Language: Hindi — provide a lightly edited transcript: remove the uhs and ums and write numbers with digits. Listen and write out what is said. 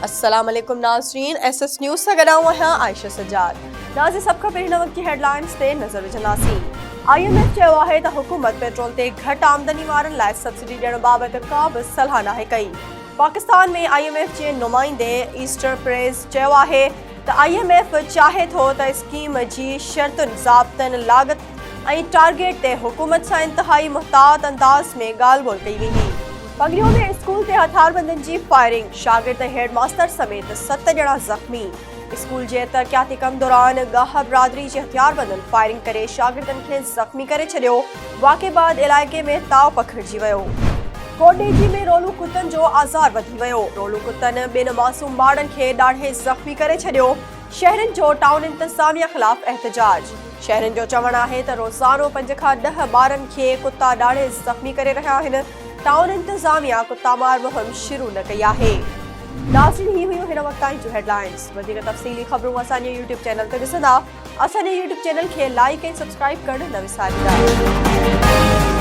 अस्सलाम वालेकुम नाज़रीन, SS न्यूज़ से गनाऊं है आयशा सज्जाद। नाज़रीन सबका पहिरीं वक्त की हेडलाइंस ते नज़र विझंदासीं। IMF चयो आहे त हुकूमत पेट्रोल ते घटि आमदनी वारनि लाइ सब्सिडी ॾियण बाबति का बि सलाह नाहे कई। पाकिस्तान में IMF जे नुमाइंदे ईस्टर प्रेस चयो आहे त IMF चाहे थो त स्कीम जी शर्तुनि ज़ाब्तनि लागत ऐं टारगेट ते हुकूमत सां इंतहाई मुहतात अंदाज़ में ॻाल्हि ॿोल कई वेंदी। पगड़ियों में स्कूल ते हथियारबंदनि जी फायरिंग, शागिर्द हेडमास्टर समेत 7 ॼणा ज़ख़्मी। स्कूल जे तरक़ियाती कम दौरान गाह बिरादरी जे हथियारबंदनि फायरिंग करे शागिर्दनि खे ज़ख़्मी करे छॾियो। वाक़े बाद इलाइक़े में ताव पखिड़िजी वियो। कोटडेजी में रोलू कुतनि जो आज़ार वधी वियो। रोलू कुतनि 2 मासूम ॿारनि खे ॾाढे ज़ख़्मी करे छॾियो। शहरनि जो टाउन इंतज़ामिया ख़िलाफ़ एहतजाज। शहरनि जो चवणु आहे त रोज़ानो 5 खां 10 ॿारनि खे कुता ॾाढे ज़ख़्मी करे रहिया आहिनि। टाउन इंतज़ामिया कुता मार मुहिम शुरू न कई आहे। नाज़रीन, ही हुयूं हिन वक्त ताईं जूं हेडलाइंस। वधीक तफ़सीली ख़बरूं असांजे यूट्यूब चैनल ते ॾिसंदा। असांजे यूट्यूब चैनल खे लाइक ऐं सब्सक्राइब करणु न विसारींदा।